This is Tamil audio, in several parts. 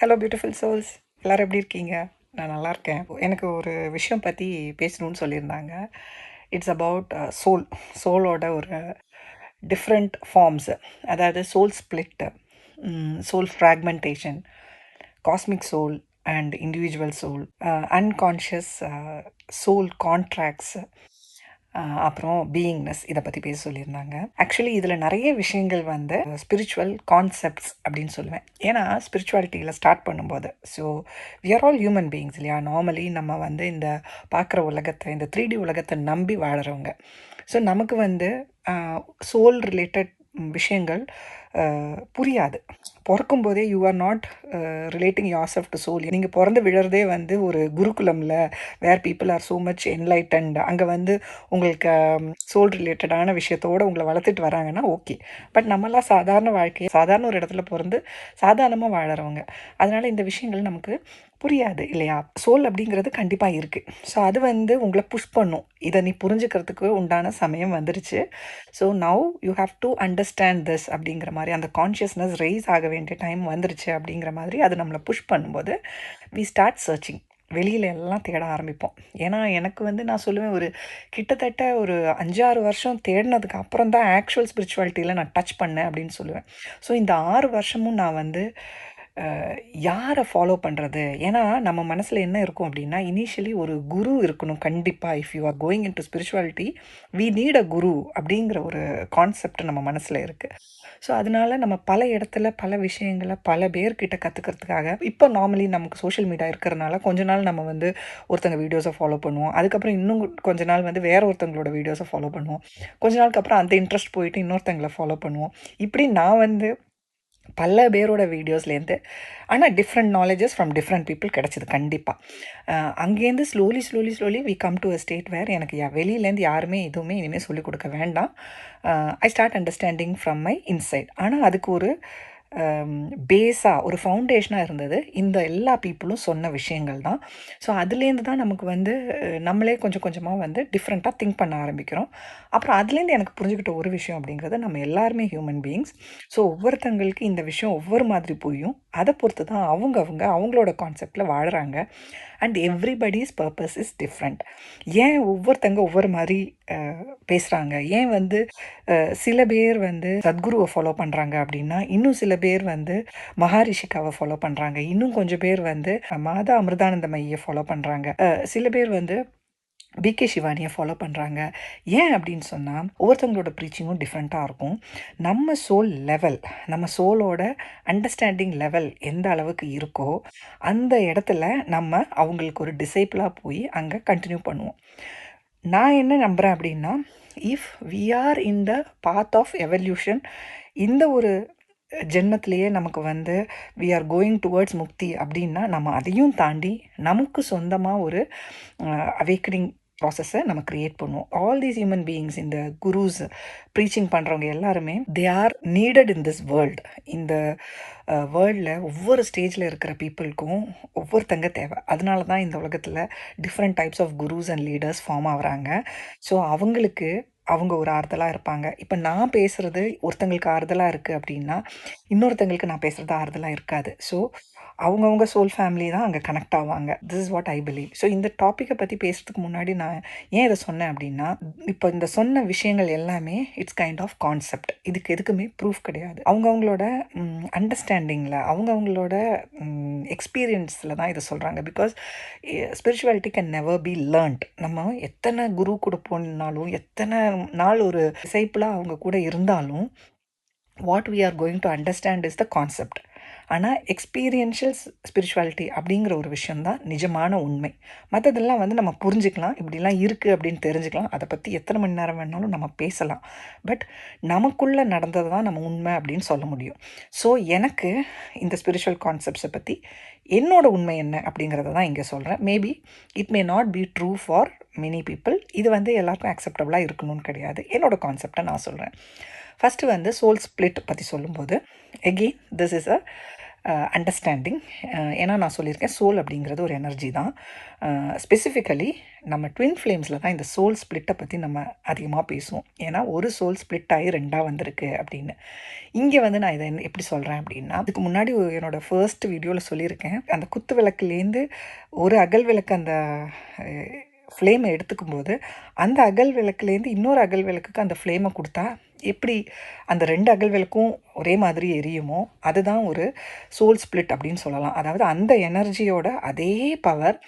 Hello beautiful souls. எல்லாரும் எப்படி இருக்கீங்க? நான் நல்லா இருக்கேன். எனக்கு ஒரு விஷயம் பற்றி பேசணும்னு சொல்லியிருந்தாங்க. It's about soul. சோலோட ஒரு டிஃப்ரெண்ட் ஃபார்ம்ஸ். அதாவது soul split, soul fragmentation, cosmic soul and individual soul, unconscious soul contracts, அப்புறம் பீயிங்னஸ், இதை பற்றி பேச சொல்லியிருந்தாங்க. ஆக்சுவலி இதில் நிறைய விஷயங்கள் வந்து ஸ்பிரிச்சுவல் கான்செப்ட்ஸ் அப்படின்னு சொல்லுவேன். ஏன்னா ஸ்பிரிச்சுவாலிட்டியில் ஸ்டார்ட் பண்ணும்போது we are all human beings இல்லையா? நார்மலி நம்ம வந்து இந்த பார்க்குற உலகத்தை, இந்த 3D உலகத்தை நம்பி வாழறவங்க. ஸோ நமக்கு வந்து சோல் ரிலேட்டட் விஷயங்கள் புரியாது. பிறக்கும்போதே you are not relating your self to soul. நீங்கள் பிறந்து விழுறதே வந்து ஒரு குருகுலமில், where people are so much enlightened. அங்கே வந்து உங்களுக்கு சோல் ரிலேட்டடான விஷயத்தோடு உங்களை வளர்த்துட்டு வராங்கன்னா ஓகே. பட் நம்மளாம் சாதாரண வாழ்க்கையை, சாதாரண ஒரு இடத்துல பிறந்து சாதாரணமாக வாழறவங்க. அதனால் இந்த விஷயங்கள் நமக்கு புரியாது இல்லையா? சோல் அப்படிங்கிறது கண்டிப்பாக இருக்குது. ஸோ அது வந்து உங்களை புஷ் பண்ணும். இதை நீ புரிஞ்சுக்கிறதுக்கு உண்டான சமயம் வந்துருச்சு. So now you have to understand this அப்படிங்கிற மாதிரி, அந்த கான்ஷியஸ்னஸ் ரைஸ் ஆக வேண்டிய டைம் வந்துருச்சு அப்படிங்கிற மாதிரி அது நம்மளை புஷ் பண்ணும்போது வி ஸ்டார்ட் சர்ச்சிங். வெளியில் எல்லாம் தேட ஆரம்பிப்போம். ஏன்னா எனக்கு வந்து நான் சொல்லுவேன், ஒரு கிட்டத்தட்ட ஒரு 5-6 வருஷம் தேடினதுக்கு அப்புறம் தான் ஆக்சுவல் ஸ்பிரிச்சுவாலிட்டியில் நான் டச் பண்ணேன் அப்படின்னு சொல்லுவேன். ஸோ இந்த 6 வருஷமும் நான் வந்து யாரை ஃபாலோ பண்ணுறது? ஏன்னா நம்ம மனசில் என்ன இருக்கும் அப்படின்னா, இனிஷியலி ஒரு குரு இருக்கணும் கண்டிப்பாக. If you are going in to spirituality, we need a guru அப்படிங்கிற ஒரு கான்செப்ட் நம்ம மனசில் இருக்குது. ஸோ அதனால நம்ம பல இடத்துல பல விஷயங்களை பல பேர்கிட்ட கற்றுக்கிறதுக்காக, இப்போ நார்மலி நமக்கு சோஷியல் மீடியா இருக்கிறனால கொஞ்ச நாள் நம்ம வந்து ஒருத்தங்க வீடியோஸை ஃபாலோ பண்ணுவோம். அதுக்கப்புறம் இன்னும் கொஞ்ச நாள் வந்து வேற ஒருத்தங்களோட வீடியோஸை ஃபாலோ பண்ணுவோம். கொஞ்ச நாளுக்கு அப்புறம் அந்த இன்ட்ரெஸ்ட் போயிட்டு இன்னொருத்தங்களை ஃபாலோ பண்ணுவோம். இப்படி நான் வந்து பல பேரோட வீடியோஸ்லேருந்து, ஆனால் different knowledges from different people கிடச்சிது கண்டிப்பாக. அங்கேருந்து slowly we come to a state where எனக்கு வெளியிலேருந்து யாருமே எதுவுமே இனிமேல் சொல்லிக் கொடுக்க வேண்டாம். I start understanding from my inside. ஆனால் அதுக்கு ஒரு பேஸாக, ஒரு ஃபவுண்டேஷனாக இருந்தது இந்த எல்லா பீப்புளும் சொன்ன விஷயங்கள் தான். ஸோ அதுலேருந்து தான் நமக்கு வந்து நம்மளே கொஞ்சம் கொஞ்சமாக வந்து டிஃப்ரெண்ட்டாக திங்க் பண்ண ஆரம்பிக்கிறோம். அப்புறம் அதுலேருந்து எனக்கு புரிஞ்சுக்கிட்ட ஒரு விஷயம் அப்படிங்கிறது, நம்ம எல்லாருமே ஹியூமன் பீயிங்ஸ். ஸோ ஒவ்வொருத்தங்களுக்கு இந்த விஷயம் ஒவ்வொரு மாதிரி புரியும். அதை பொறுத்து தான் அவங்களோட கான்செப்டில் வாழுறாங்க. And everybody's purpose is different. ஏன் ஒவ்வொருத்தங்க ஒவ்வொரு மாதிரி பேசுகிறாங்க? ஏன் வந்து சில பேர் வந்து சத்குருவை ஃபாலோ பண்ணுறாங்க அப்படின்னா, இன்னும் சில பேர் வந்து மகாரிஷிகாவை ஃபாலோ பண்ணுறாங்க. இன்னும் கொஞ்சம் பேர் வந்து மாதா அமிர்தானந்தமய்யை ஃபாலோ பண்ணுறாங்க. சில பேர் வந்து பிகே சிவானியை ஃபாலோ பண்ணுறாங்க. ஏன் அப்படின்னு சொன்னால், ஒவ்வொருத்தவங்களோட ப்ரீச்சிங்கும் டிஃப்ரெண்ட்டாக இருக்கும். நம்ம சோல் லெவல், நம்ம சோலோட அண்டர்ஸ்டாண்டிங் லெவல் எந்த அளவுக்கு இருக்கோ, அந்த இடத்துல நம்ம அவங்களுக்கு ஒரு டிசைபிளாக போய் அங்கே கண்டினியூ பண்ணுவோம். நான் என்ன நம்புகிறேன் அப்படின்னா, if we are in the path of evolution, இந்த ஒரு ஜென்மத்திலேயே நமக்கு வந்து வி ஆர் கோயிங் டுவர்ட்ஸ் முக்தி அப்படின்னா, நம்ம அதையும் தாண்டி நமக்கு சொந்தமாக ஒரு அவேக்கனிங் ப்ராசஸை நம்ம க்ரியேட் பண்ணுவோம். ஆல் தீஸ் ஹியூமன் பீயிங்ஸ், இந்த குருஸ், ப்ரீச்சிங் பண்ணுறவங்க எல்லாருமே they are needed in this world. இந்த வேர்ல்டில் ஒவ்வொரு ஸ்டேஜில் இருக்கிற பீப்புளுக்கும் ஒவ்வொருத்தங்க தேவை. அதனால தான் இந்த உலகத்தில் different types of gurus and leaders form ஆகுறாங்க. ஸோ அவங்களுக்கு அவங்க ஒரு ஆறுதலாக இருப்பாங்க. இப்போ நான் பேசுகிறது ஒருத்தங்களுக்கு ஆறுதலாக இருக்குது அப்படின்னா, இன்னொருத்தங்களுக்கு நான் பேசுகிறது ஆறுதலாக இருக்காது. ஸோ அவங்கவுங்க சோல் ஃபேமிலி தான் அங்கே கனெக்ட் ஆவாங்க. This is what I believe. So இந்த டாப்பிக்கை பற்றி பேசுறதுக்கு முன்னாடி நான் ஏன் இதை சொன்னேன் அப்படின்னா, இப்போ இந்த சொன்ன விஷயங்கள் எல்லாமே இட்ஸ் கைண்ட் ஆஃப் கான்செப்ட். இதுக்கு எதுக்குமே ப்ரூஃப் கிடையாது. அவங்கவுங்களோட அண்டர்ஸ்டாண்டிங்கில், அவங்கவுங்களோட எக்ஸ்பீரியன்ஸில் தான் இதை சொல்கிறாங்க. Because spirituality can never be learnt. நம்ம எத்தனை குரு கூட போனாலும், எத்தனை நாள் ஒரு டிசைபிளாக அவங்க கூட இருந்தாலும், what we are going to understand is the concept. ஆனால் எக்ஸ்பீரியன்ஷியல் ஸ்பிரிச்சுவாலிட்டி அப்படிங்கிற ஒரு விஷயந்தான் நிஜமான உண்மை. மற்றதெல்லாம் வந்து நம்ம புரிஞ்சுக்கலாம், இப்படிலாம் இருக்குது அப்படின்னு தெரிஞ்சுக்கலாம். அதை பற்றி எத்தனை மணி நேரம் வேணாலும் நம்ம பேசலாம். பட் நமக்குள்ளே நடந்தது தான் நம்ம உண்மை அப்படின்னு சொல்ல முடியும். ஸோ எனக்கு இந்த ஸ்பிரிச்சுவல் கான்செப்ட்ஸை பற்றி என்னோட உண்மை என்ன அப்படிங்கிறத தான் இங்கே சொல்கிறேன். Maybe it may not be true for many people. இது வந்து எல்லாருக்கும் அக்செப்டபுளாக இருக்கணும்னு கிடையாது. என்னோட கான்செப்டை நான் சொல்கிறேன். ஃபஸ்ட்டு வந்து சோல் ஸ்பிளிட் பற்றி சொல்லும்போது, again this is a understanding. ஏன்னா நான் சொல்லியிருக்கேன் சோல் அப்படிங்கிறது ஒரு எனர்ஜி தான். ஸ்பெசிஃபிக்கலி நம்ம ட்வின் ஃப்ளேம்ஸில் தான் இந்த சோல் ஸ்ப்ளிட்டை பற்றி நம்ம அதிகமாக பேசுவோம். ஏன்னா ஒரு சோல் ஸ்ப்ளிட் ஆகி ரெண்டாக வந்திருக்கு அப்படின்னு. இங்கே வந்து நான் இதை எப்படி சொல்கிறேன் அப்படின்னா, அதுக்கு முன்னாடி என்னோட ஃபர்ஸ்ட் வீடியோவில் சொல்லியிருக்கேன். அந்த குத்து விளக்குலேருந்து ஒரு அகல் விளக்கு அந்த ஃப்ளேமை எடுத்துக்கும்போது அந்த அகல் விளக்குலேருந்து இன்னொரு அகல் விளக்குக்கு அந்த ஃப்ளேமை கொடுத்தா எப்படி அந்த 2 அகல் விளக்கும் ஒரே மாதிரி எரியுமோ அதுதான் ஒரு சோல் ஸ்ப்ளிட் அப்படின்னு சொல்லலாம். அதாவது அந்த எனர்ஜியோட அதே பவர்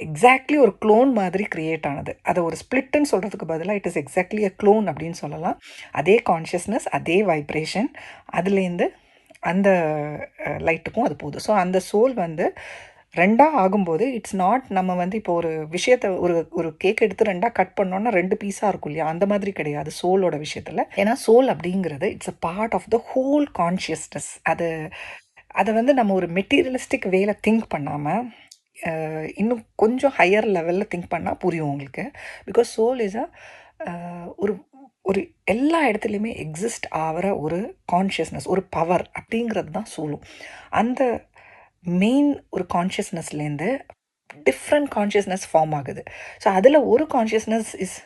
எக்ஸாக்ட்லி ஒரு க்ளோன் மாதிரி க்ரியேட் ஆனது. அதை ஒரு ஸ்ப்ளிட்டுன்னு சொல்கிறதுக்கு பதிலாக it is exactly a clone அப்படின்னு சொல்லலாம். அதே கான்ஷியஸ்னஸ், அதே வைப்ரேஷன், அதுலேருந்து அந்த லைட்டுக்கும் அது போகுது. ஸோ அந்த சோல் வந்து ரெண்டாக ஆகும்போது இட்ஸ் நாட் நம்ம வந்து இப்போ ஒரு விஷயத்தை ஒரு ஒரு கேக் எடுத்து ரெண்டாக கட் பண்ணோன்னா 2 பீஸாக இருக்கும் இல்லையா, அந்த மாதிரி கிடையாது சோலோட விஷயத்தில். ஏன்னா சோல் அப்படிங்கிறது it's a part of the whole consciousness. அதை வந்து நம்ம ஒரு மெட்டீரியலிஸ்டிக் வேல திங்க் பண்ணாமல் இன்னும் கொஞ்சம் ஹையர் லெவலில் திங்க் பண்ணால் புரியும் உங்களுக்கு. பிகாஸ் சோல் இஸ் ஒரு ஒரு எல்லா இடத்துலையுமே எக்ஸிஸ்ட் ஆகிற ஒரு கான்ஷியஸ்னஸ், ஒரு பவர் அப்படிங்கிறது தான் சோலும். அந்த மெயின் ஒரு கான்ஷியஸ்னஸ்லேருந்து டிஃப்ரெண்ட் கான்ஷியஸ்னஸ் ஃபார்ம் ஆகுது. ஸோ அதில் ஒரு கான்ஷியஸ்னஸ் இஸ்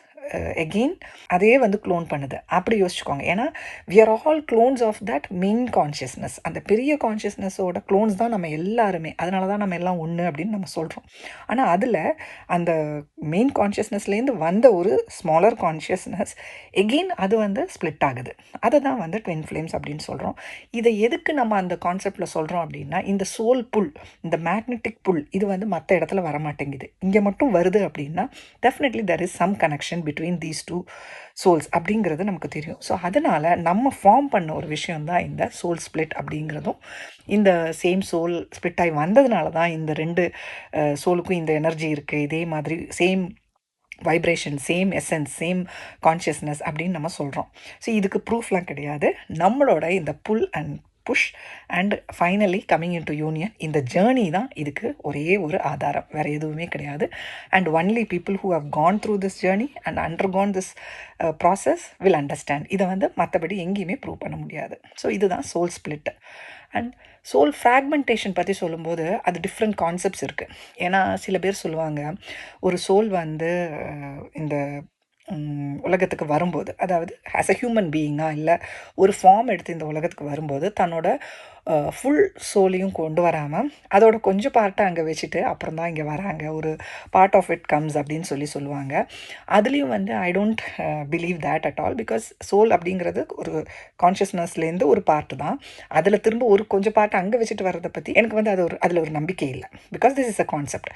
எகெயின் அதே வந்து க்ளோன் பண்ணுது அப்படி யோசிச்சுக்கோங்க. ஏன்னா we are all clones of that main consciousness. அந்த பெரிய கான்ஷியஸ்னஸோட க்ளோன்ஸ் தான் நம்ம எல்லாருமே. அதனால தான் நம்ம எல்லாம் ஒன்று அப்படின்னு நம்ம சொல்கிறோம். ஆனால் அதில் அந்த மெயின் கான்ஷியஸ்னஸ்லேருந்து வந்த ஒரு ஸ்மாலர் கான்ஷியஸ்னஸ் எகெயின் அது வந்து ஸ்ப்ளிட் ஆகுது. அதை தான் வந்து ட்வின் ஃப்ளேம்ஸ் அப்படின்னு சொல்கிறோம். இதை எதுக்கு நம்ம அந்த கான்செப்டில் சொல்கிறோம் அப்படின்னா, இந்த சோல் புல், இந்த மேக்னெட்டிக் புல் இது வந்து மற்ற இடத்துல வரமாட்டேங்குது, இங்கே மட்டும் வருது அப்படின்னா definitely there is some connection between these two souls அப்படிங்கிறது நமக்கு தெரியும். ஸோ அதனால் நம்ம ஃபார்ம் பண்ண ஒரு விஷயந்தான் இந்த சோல் ஸ்ப்ளிட் அப்படிங்கிறதும். இந்த சேம் சோல் ஸ்ப்ளிட் ஆகி வந்ததுனால தான் இந்த 2 சோலுக்கும் இந்த எனர்ஜி இருக்குது, இதே மாதிரி same vibration, same essence, same consciousness அப்படின்னு நம்ம சொல்கிறோம். ஸோ இதுக்கு ப்ரூஃப்லாம் கிடையாது. நம்மளோட இந்த pull and push and finally coming in to union, இந்த ஜேர்னி தான் இதுக்கு ஒரே ஒரு ஆதாரம், வேறு எதுவுமே கிடையாது. And only people who have gone through this journey and undergone this process will understand. இதை வந்து மற்றபடி எங்கேயுமே ப்ரூவ் பண்ண முடியாது. ஸோ இதுதான் soul split. And soul fragmentation பற்றி சொல்லும்போது அது டிஃப்ரெண்ட் கான்செப்ட்ஸ் இருக்குது. ஏன்னா சில பேர் சொல்லுவாங்க ஒரு சோல் வந்து இந்த உலகத்துக்கு வரும்போது, அதாவது ஆஸ் அ ஹியூமன் பீயிங்காக இல்லை ஒரு ஃபார்ம் எடுத்து இந்த உலகத்துக்கு வரும்போது தன்னோட ஃபுல் சோலையும் கொண்டு வராமல் அதோட கொஞ்சம் பார்ட்டை அங்கே வச்சுட்டு அப்புறம் தான் இங்கே வராங்க, ஒரு பார்ட் ஆஃப் இட் கம்ஸ் அப்படின்னு சொல்லுவாங்க. அதுலேயும் வந்து I don't believe that at all. Because soul அப்படிங்கிறது ஒரு கான்ஷியஸ்னஸ்லேருந்து ஒரு பார்ட்டு தான். அதில் திரும்ப ஒரு கொஞ்சம் பார்ட்டை அங்கே வச்சுட்டு வர்றதை பற்றி எனக்கு வந்து அதில் ஒரு நம்பிக்கை இல்லை. Because this is a concept.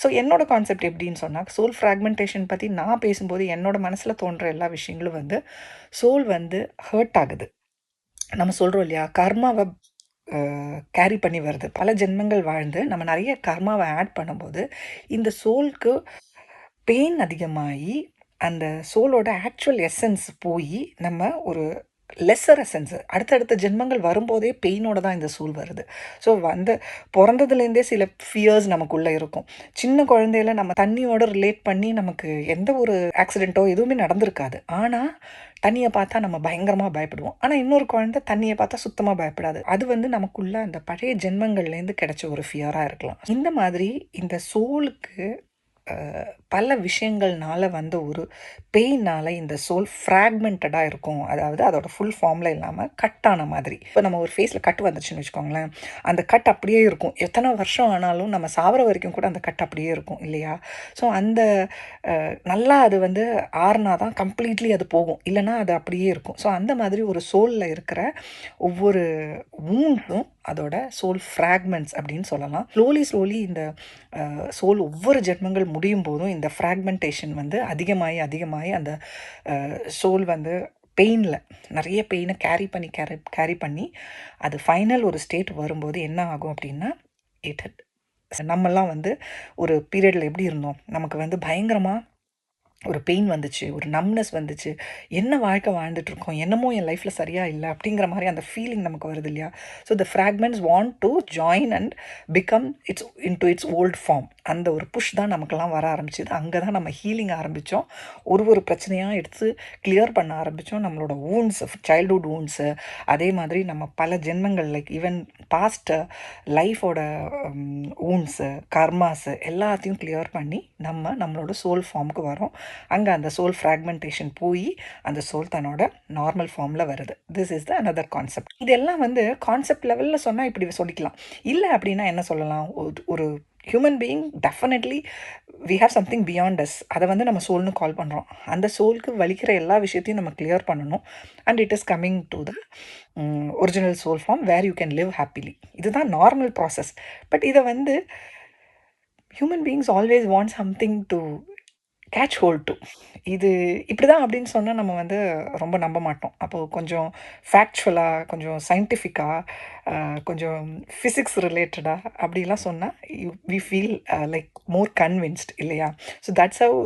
So என்னோட கான்செப்ட் எப்படின்னு சொன்னால், சோல் ஃப்ராக்மெண்டேஷன் பற்றி நான் பேசும்போது என்னோட மனசில் தோன்ற எல்லா விஷயங்களும் வந்து சோல் வந்து ஹர்ட் ஆகுது. நம்ம சொல்கிறோம் இல்லையா, கர்மாவை கேரி பண்ணி வருது. பல ஜென்மங்கள் வாழ்ந்து நம்ம நிறைய கர்மாவை ஆட் பண்ணும்போது இந்த சோலுக்கு பெயின் அதிகமாகி அந்த சோலோட ஆக்சுவல் எசன்ஸ் போய் நம்ம ஒரு லெஸ்ஸர் எசன்ஸ் அடுத்தடுத்த ஜென்மங்கள் வரும்போதே பெயினோட தான் இந்த சோல் வருது. ஸோ பிறந்ததுலேருந்தே சில ஃபியர்ஸ் நமக்குள்ளே இருக்கும். சின்ன குழந்தையில நம்ம தண்ணியோட ரிலேட் பண்ணி நமக்கு எந்த ஒரு ஆக்சிடெண்ட்டோ எதுவுமே நடந்திருக்காது. ஆனால் தண்ணியை பார்த்தா நம்ம பயங்கரமாக பயப்படுவோம். ஆனால் இன்னொரு குழந்தை தண்ணியை பார்த்தா சுத்தமாக பயப்படாது. அது வந்து நமக்குள்ள அந்த பழைய ஜென்மங்கள்லேருந்து கிடைச்ச ஒரு ஃபியராக இருக்கலாம். இந்த மாதிரி இந்த சோலுக்கு பல விஷயங்கள்னால வந்து ஒரு பெயினால் இந்த சோல் ஃப்ராக்மெண்டடாக இருக்கும். அதாவது அதோட ஃபுல் ஃபார்மில் இல்லாமல் கட் ஆன மாதிரி. இப்போ நம்ம ஒரு ஃபேஸில் கட் வந்துச்சுன்னு வச்சுக்கோங்களேன், அந்த கட் அப்படியே இருக்கும். எத்தனை வருஷம் ஆனாலும் நம்ம சாவர வரைக்கும் கூட அந்த கட் அப்படியே இருக்கும் இல்லையா? ஸோ அந்த நல்லா அது வந்து ஆறுனா தான் கம்ப்ளீட்லி அது போகும், இல்லைனா அது அப்படியே இருக்கும். ஸோ அந்த மாதிரி ஒரு சோலில் இருக்கிற ஒவ்வொரு வூண்டும் அதோட சோல் ஃப்ராக்மெண்ட்ஸ் அப்படின்னு சொல்லலாம். ஸ்லோலி இந்த சோல் ஒவ்வொரு ஜென்மங்கள் முடியும் போதும் இந்த ஃப்ராக்மெண்டேஷன் வந்து அதிகமாகி அந்த சோல் வந்து பெயினில் நிறைய பெயினை கேரி பண்ணி அது ஃபைனல் ஒரு ஸ்டேட் வரும்போது என்ன ஆகும் அப்படின்னா, நம்மெல்லாம் வந்து ஒரு பீரியடில் எப்படி இருந்தோம், நமக்கு வந்து பயங்கரமாக ஒரு பெயின் வந்துச்சு, ஒரு நம்னஸ் வந்துச்சு, என்ன வாழ்க்கை வாழ்ந்துட்டுருக்கோம், என்னமோ என் லைஃப்பில் சரியாக இல்லை அப்படிங்கிற மாதிரி அந்த ஃபீலிங் நமக்கு வருது இல்லையா? So the fragments want to join and become its old form. அந்த ஒரு புஷ் தான் நமக்கெல்லாம் வர ஆரம்பிச்சது. அங்க தான் நம்ம ஹீலிங் ஆரம்பிச்சோம். ஒரு பிரச்சனையா எடுத்து கிளியர் பண்ண ஆரம்பிச்சோம். நம்மளோட வூண்ட்ஸ், சைல்ட்ஹுட் வூண்ட்ஸு, அதே மாதிரி நம்ம பல ஜென்மங்கள் லைக் ஈவன் பாஸ்ட் லைஃபோட வூண்ட்ஸு, கர்மாஸு எல்லாத்தையும் கிளியர் பண்ணி நம்மளோட சோல் ஃபார்முக்கு வரோம். அங்க அந்த சோல் ஃப்ராக்மெண்டேஷன் போயி, அந்த சோல் தன்னோட நார்மல் ஃபார்ம்ல வருது. This is the another concept. இதெல்லாம் வந்து கான்செப்ட் லெவல்ல சொன்னா இப்படி சொல்லிக்கலாம். இல்ல அப்படின்னா என்ன சொல்லலாம்? ஒரு human being definitely we have something beyond us. அதை வந்து நம்ம சோல்னு கால் பண்ணுறோம். அந்த சோலுக்கு வலிக்கிற எல்லா விஷயத்தையும் நம்ம கிளியர் பண்ணணும். And it is coming to the original soul form where you can live happily. இதுதான் நார்மல் ப்ராசஸ். பட் இதை வந்து human beings always want something to catch hold to. இது இப்படிதான் அப்படின்னு சொன்னால் நம்ம வந்து ரொம்ப நம்ப மாட்டோம். அப்போது கொஞ்சம் ஃபேக்சுவலாக, கொஞ்சம் சயின்டிஃபிக்காக, கொஞ்சம் ஃபிசிக்ஸ் ரிலேட்டடாக அப்படிலாம் சொன்னால் we feel like more convinced இல்லையா? So that's how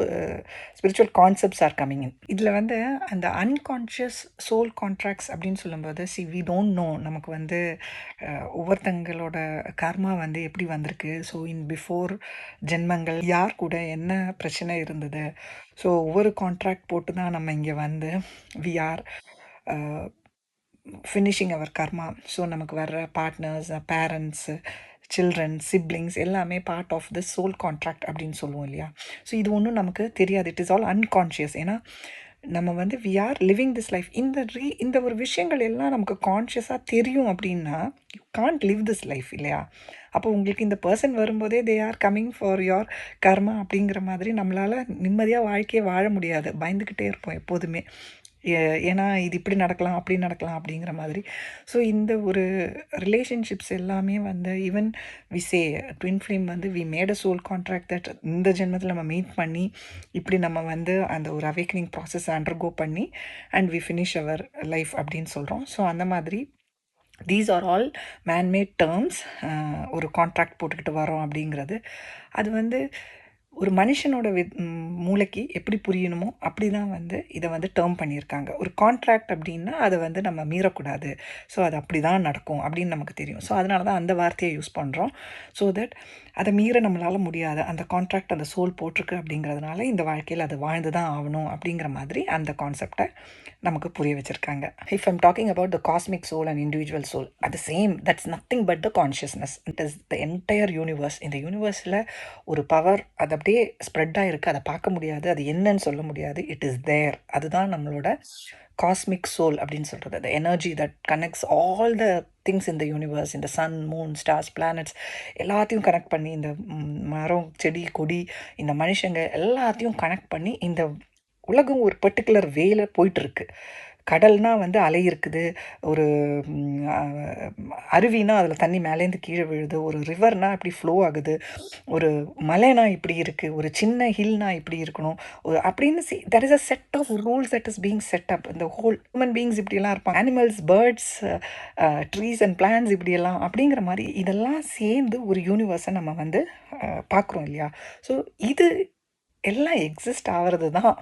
spiritual concepts are coming in. இதில் வந்து அந்த அன்கான்ஷியஸ் சோல் கான்ட்ராக்ட்ஸ் அப்படின்னு சொல்லும்போது வி டோன்ட் நோ நமக்கு வந்து ஒவ்வொருத்தங்களோட கர்மா வந்து எப்படி வந்திருக்கு. ஸோ இன் பிஃபோர் ஜென்மங்கள் யார் கூட என்ன பிரச்சனை இருந்தது. ஸோ ஒவ்வொரு கான்ட்ராக்ட் போட்டு தான் நம்ம இங்கே வந்து we are finishing our karma. So நமக்கு வர்ற பார்ட்னர்ஸ், பேரண்ட்ஸு, சில்ட்ரன், சிப்ளிங்ஸ் எல்லாமே part of the soul contract அப்படின்னு சொல்லுவோம் இல்லையா? ஸோ இது ஒன்றும் நமக்கு தெரியாது. It is all unconscious. ஏன்னா நம்ம வந்து we are living this life. இந்த ஒரு விஷயங்கள் எல்லாம் நமக்கு கான்ஷியஸாக தெரியும் அப்படின்னா you can't live this life இல்லையா? அப்போ உங்களுக்கு இந்த பர்சன் வரும்போதே they are coming for your karma அப்படிங்கிற மாதிரி நம்மளால் நிம்மதியாக வாழ்க்கையை வாழ முடியாது. பயந்துக்கிட்டே இருப்போம் எப்போதுமே. ஏன்னா இது இப்படி நடக்கலாம், அப்படி நடக்கலாம் அப்படிங்கிற மாதிரி. ஸோ இந்த ஒரு ரிலேஷன்ஷிப்ஸ் எல்லாமே வந்து even we say twin flame வந்து we made a soul contract that இந்த ஜென்மத்தில் நம்ம மீட் பண்ணி இப்படி நம்ம வந்து அந்த ஒரு அவேக்கனிங் ப்ராசஸ் அண்டர்கோ பண்ணி and we finish our life அப்படின்னு சொல்கிறோம். ஸோ அந்த மாதிரி these are all manmade terms. ஒரு கான்ட்ராக்ட் போட்டுக்கிட்டு வரோம் அப்படிங்கிறது அது வந்து ஒரு மனுஷனோட மூளைக்கு எப்படி புரியணுமோ அப்படி தான் வந்து இதை வந்து டேர்ம் பண்ணியிருக்காங்க. ஒரு கான்ட்ராக்ட் அப்படின்னா அதை வந்து நம்ம மீறக்கூடாது. ஸோ அது அப்படி தான் நடக்கும் அப்படின்னு நமக்கு தெரியும். ஸோ அதனால தான் அந்த வார்த்தையை யூஸ் பண்ணுறோம். ஸோ தட் அதை மீற நம்மளால் முடியாது. அந்த கான்ட்ராக்ட் அந்த சோல் போட்டிருக்கு அப்படிங்கிறதுனால இந்த வாழ்க்கையில் அது வாழ்ந்து தான் ஆகணும் அப்படிங்கிற மாதிரி அந்த கான்செப்டை நமக்கு புரிய வச்சுருக்காங்க. If I'm talking about the cosmic soul and individual soul at the same that's nothing but the consciousness. It is the entire universe. இந்த யூனிவர்ஸில் ஒரு பவர் அது அப்படியே ஸ்ப்ரெட் ஆகிருக்கு. அதை பார்க்க முடியாது, அது என்னன்னு சொல்ல முடியாது. It is there. அதுதான் நம்மளோட காஸ்மிக் சோல் அப்படின்னு சொல்கிறது. The energy that connects all the things in the universe, இந்த சன், மூன், ஸ்டார்ஸ், பிளானட்ஸ் எல்லாத்தையும் கனெக்ட் பண்ணி இந்த மரம், செடி, கொடி, இந்த மனுஷங்க எல்லாத்தையும் கனெக்ட் பண்ணி இந்த உலகம் ஒரு பர்டிகுலர் வேல போயிட்டுருக்கு. கடல்னால் வந்து அலை இருக்குது, ஒரு அருவினா அதில் தண்ணி மேலேருந்து கீழே விழுது, ஒரு ரிவர்னால் இப்படி ஃப்ளோ ஆகுது, ஒரு மலைனா இப்படி இருக்குது, ஒரு சின்ன ஹில்னா இப்படி இருக்கணும், ஒரு அப்படின்னு that is a set of rules that is being set up. இந்த ஹோல் ஹியூமன் பீயிங்ஸ் இப்படியெல்லாம் இருப்பாங்க, animals, birds, trees and plants இப்படியெல்லாம் அப்படிங்கிற மாதிரி இதெல்லாம் சேர்ந்து ஒரு யூனிவர்ஸை நம்ம வந்து பார்க்குறோம் இல்லையா? ஸோ இது எல்லாம் எக்ஸிஸ்ட் ஆகிறது தான்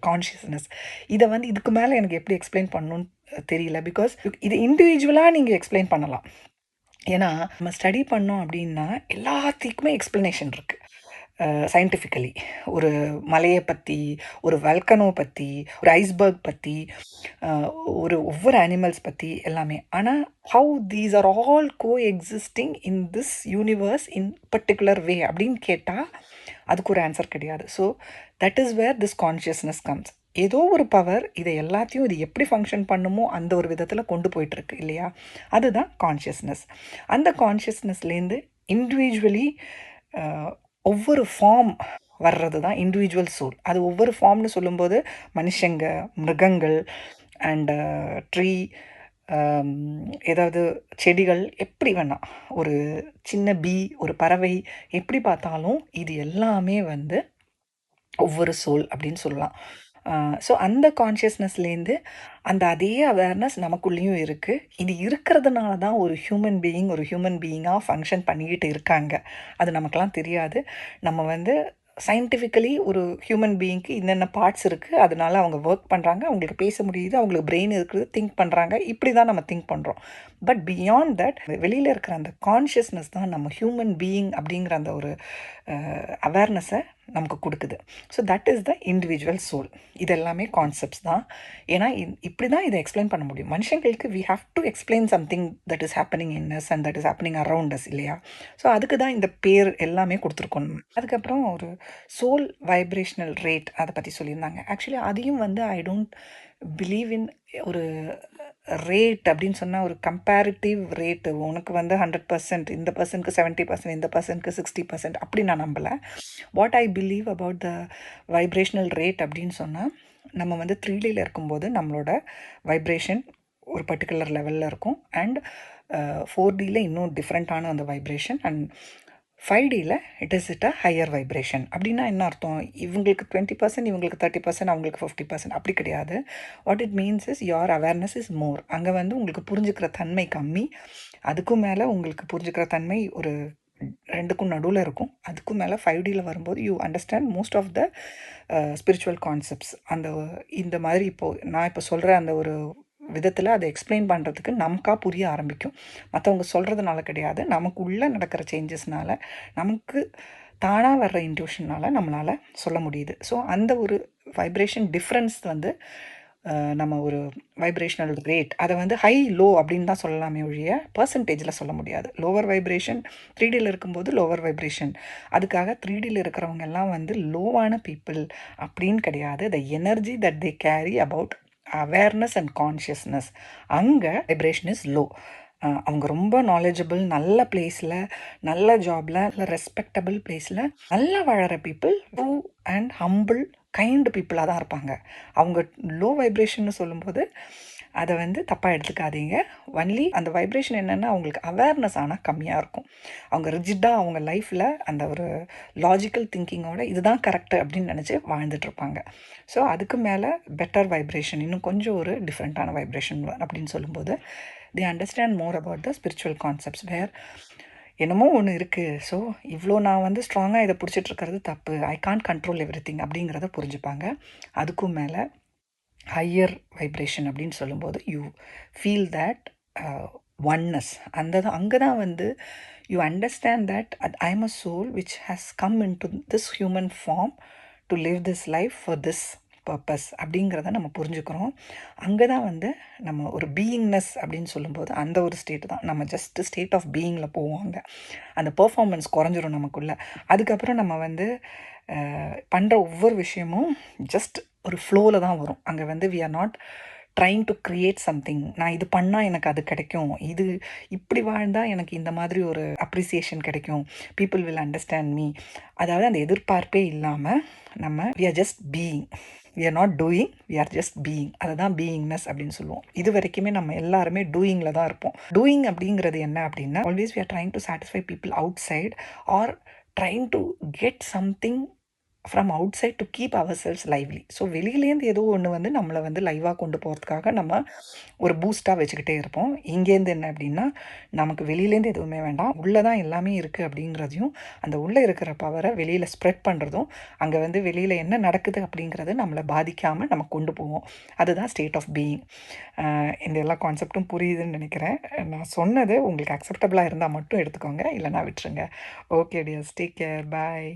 கான்ஷியஸ்னஸ். இதை வந்து இதுக்கு மேலே எனக்கு எப்படி எக்ஸ்பிளைன் பண்ணணும்னு தெரியல. பிகாஸ் இது இண்டிவிஜுவலாக நீங்கள் எக்ஸ்பிளைன் பண்ணலாம். ஏன்னா நம்ம ஸ்டடி பண்ணோம் அப்படின்னா எல்லாத்துக்குமே எக்ஸ்ப்ளனேஷன் இருக்குது. சயின்டிஃபிக்கலி ஒரு மலையை பற்றி, ஒரு வல்கனோ பற்றி, ஒரு ஐஸ்பர்க் பற்றி, ஒவ்வொரு அனிமல்ஸ் பற்றி எல்லாமே. ஆனால் how these are all coexisting in this universe in particular way அப்படின்னு கேட்டால் அதுக்கு ஒரு ஆன்சர் கிடையாது. So that is where this consciousness comes. ஏதோ ஒரு பவர் இதை எல்லாத்தையும் இது எப்படி ஃபங்க்ஷன் பண்ணுமோ அந்த ஒரு விதத்தில் கொண்டு போயிட்டுருக்கு இல்லையா? அதுதான் கான்ஷியஸ்னஸ். அந்த கான்ஷியஸ்னஸ்லேருந்து இண்டிவிஜுவலி ஒவ்வொரு ஃபார்ம் வர்றது தான் இண்டிவிஜுவல் சோல். அது ஒவ்வொரு ஃபார்ம்னு சொல்லும்போது மனுஷங்க, மிருகங்கள் அண்டு ட்ரீ, ஏதாவது செடிகள், எப்படி வேணால் ஒரு சின்ன பீ, ஒரு பறவை, எப்படி பார்த்தாலும் இது எல்லாமே வந்து ஒவ்வொரு சோல் அப்படின்னு சொல்லலாம். ஸோ அந்த கான்ஷியஸ்னஸ்லேருந்து அந்த அதே அவேர்னஸ் நமக்குள்ளேயும் இருக்குது. இது இருக்கிறதுனால தான் ஒரு ஹியூமன் பீயிங்காக ஃபங்க்ஷன் பண்ணிக்கிட்டு இருக்காங்க. அது நமக்கெல்லாம் தெரியாது. நம்ம வந்து சயின்டிஃபிக்கலி ஒரு ஹியூமன் பீயிங்க்கு என்னென்ன பார்ட்ஸ் இருக்குது, அதனால அவங்க ஒர்க் பண்ணுறாங்க, அவங்களுக்கு பேச முடியுது, அவங்களுக்கு பிரெயின் இருக்குது, திங்க் பண்ணுறாங்க, இப்படி தான் நம்ம திங்க் பண்ணுறோம். பட் பியாண்ட் தட் வெளியில் இருக்கிற அந்த கான்ஷியஸ்னஸ் தான் நம்ம ஹியூமன் பீயிங் அப்படிங்கிற அந்த ஒரு அவேர்னஸை நமக்கு கொடுக்குது. So that is the individual soul. இது எல்லாமே கான்செப்ட்ஸ் தான். ஏன்னா இப்படி தான் இதை எக்ஸ்பிளைன் பண்ண முடியும். மனுஷங்களுக்கு we have to explain something that is happening in us and that is happening around us, இல்லையா? ஸோ அதுக்கு தான் இந்த பேர் எல்லாமே கொடுத்துருக்கோம். அதுக்கப்புறம் ஒரு சோல் வைப்ரேஷனல் ரேட் அதை பற்றி சொல்லியிருந்தாங்க. ஆக்சுவலி அதையும் வந்து ஐ டோன்ட் பிலீவ் இன் ஒரு ரேட் அப்படின்னு சொன்னால் ஒரு கம்பேரிட்டிவ் ரேட்டு. உனக்கு வந்து 100%, இந்த பர்சனுக்கு 70%, இந்த பர்சனுக்கு 60% அப்படி நான் நம்பலை. What I believe about the vibrational rate அப்படின்னு சொன்னால், நம்ம வந்து 3Dயில் இருக்கும்போது நம்மளோட வைப்ரேஷன் ஒரு பர்டிகுலர் லெவலில் இருக்கும். அண்ட் 4Dயில் இன்னும் டிஃப்ரெண்ட்டான அந்த வைப்ரேஷன். அண்ட் 5Dயில் it is it a higher vibration. அப்படின்னா என்ன அர்த்தம்? இவங்களுக்கு 20%, இவங்களுக்கு 30%, அவங்களுக்கு 50% அப்படி கிடையாது. What it means is your awareness is more. அங்கே வந்து உங்களுக்கு புரிஞ்சுக்கிற தன்மை கம்மி, அதுக்கும் மேலே உங்களுக்கு புரிஞ்சுக்கிற தன்மை ஒரு 2க்கும் நடுவில் இருக்கும். அதுக்கும் மேலே 5Dயில் வரும்போது you understand most of the spiritual concepts. அந்த இந்த மாதிரி இப்போது நான் இப்போ சொல்கிற அந்த ஒரு விதத்தில் அதை எக்ஸ்பிளைன் பண்ணுறதுக்கு நமக்காக புரிய ஆரம்பிக்கும். மற்றவங்க சொல்கிறதுனால கிடையாது, நமக்கு உள்ளே நடக்கிற சேஞ்சஸ்னால, நமக்கு தானாக வர்ற இன்ட்யூஷனால் நம்மளால் சொல்ல முடியுது. ஸோ அந்த ஒரு வைப்ரேஷன் டிஃப்ரென்ஸ் வந்து நம்ம ஒரு வைப்ரேஷனல் ரேட் அதை வந்து ஹை லோ அப்படின்னு தான் சொல்லலாமே ஒழிய பர்சன்டேஜில் சொல்ல முடியாது. லோவர் வைப்ரேஷன் 3Dயில் இருக்கும்போது லோவர் வைப்ரேஷன். அதுக்காக 3Dயில் இருக்கிறவங்க எல்லாம் வந்து லோவான பீப்புள் அப்படின்னு கிடையாது. த energy that they carry about awareness and consciousness, அங்கே வைப்ரேஷன் இஸ் லோ. அவங்க ரொம்ப நாலேஜபிள், நல்ல பிளேஸில், நல்ல ஜாபில், நல்ல ரெஸ்பெக்டபிள் பிளேஸில் நல்லா வாழற people true and humble kind பீப்புளாக தான் இருப்பாங்க. அவங்க லோ வைப்ரேஷன்னு சொல்லும்போது அதை வந்து தப்பாக எடுத்துக்காதீங்க. ஒன்லி அந்த வைப்ரேஷன் என்னென்னா அவங்களுக்கு அவேர்னஸ் ஆனால் கம்மியாக இருக்கும். அவங்க ரிஜிட்டாக அவங்க லைஃப்பில் அந்த ஒரு லாஜிக்கல் திங்கிங்கோட இதுதான் கரெக்டு அப்படின்னு நினச்சி வாழ்ந்துட்டுருப்பாங்க. ஸோ அதுக்கு மேலே பெட்டர் வைப்ரேஷன், இன்னும் கொஞ்சம் ஒரு டிஃப்ரெண்ட்டான வைப்ரேஷன் அப்படின்னு சொல்லும்போது they understand more about the spiritual concepts, where என்னமோ ஒன்று இருக்குது, ஸோ இவ்வளோ நான் வந்து ஸ்ட்ராங்காக இதை பிடிச்சிட்ருக்கிறது தப்பு, I can't control every thing அப்படிங்கிறத புரிஞ்சுப்பாங்க. அதுக்கும் மேலே ஹையர் வைப்ரேஷன் அப்படின்னு சொல்லும்போது யூ ஃபீல் தட் ஒன்னஸ். அங்கே தான் வந்து you understand that I am a soul which has come into this human form to live this life for this purpose அப்படிங்கிறத நம்ம புரிஞ்சுக்கிறோம். அங்கே தான் வந்து நம்ம ஒரு பீயிங்னஸ் அப்படின்னு சொல்லும்போது அந்த ஒரு ஸ்டேட் தான் நம்ம ஜஸ்ட் ஸ்டேட் ஆஃப் பீயிங்கில் போவோங்க. அந்த பெர்ஃபார்மன்ஸ் குறைஞ்சிரும் நமக்குள்ளே. அதுக்கப்புறம் நம்ம வந்து பண்ணுற ஒவ்வொரு விஷயமும் ஜஸ்ட் ஒரு ஃப்ளோவில் தான் வரும். அங்கே வந்து we are not trying to create something. நான் இது பண்ணால் எனக்கு அது கிடைக்கும், இது இப்படி வாழ்ந்தால் எனக்கு இந்த மாதிரி ஒரு அப்ரிசியேஷன் கிடைக்கும், பீப்புள் வில் அண்டர்ஸ்டாண்ட் மீ. அதாவது அந்த எதிர்பார்ப்பே இல்லாமல் நம்ம we are just being, we are not doing, we are just being. அதை தான் பீயிங்னஸ் அப்படின்னு சொல்லுவோம். இது வரைக்குமே நம்ம எல்லாருமே டூயிங்கில் தான் இருப்போம். டூயிங் அப்படிங்கிறது என்ன அப்படின்னா, always we are trying to satisfy people outside or trying to get something from outside to keep ourselves lively. So வெளியிலேருந்து ஏதோ ஒன்று வந்து நம்மளை வந்து லைவாக கொண்டு போகிறதுக்காக நம்ம ஒரு பூஸ்ட்டாக வச்சுக்கிட்டே இருப்போம். இங்கேருந்து என்ன அப்படின்னா, நமக்கு வெளியிலேருந்து எதுவுமே வேண்டாம், உள்ளே தான் எல்லாமே இருக்குது அப்படிங்கிறதையும், அந்த உள்ளே இருக்கிற பவரை வெளியில் ஸ்ப்ரெட் பண்ணுறதும், அங்கே வந்து வெளியில் என்ன நடக்குது அப்படிங்கிறது நம்மளை பாதிக்காமல் நம்ம கொண்டு போவோம். அதுதான் ஸ்டேட் ஆஃப் பீயிங். இந்த எல்லா கான்செப்டும் புரியுதுன்னு நினைக்கிறேன். நான் சொன்னது உங்களுக்கு அக்செப்டபுளாக இருந்தால் மட்டும் எடுத்துக்கோங்க, இல்லைனா விட்டுருங்க. ஓகே டியர்ஸ், டேக் கேர், பாய்.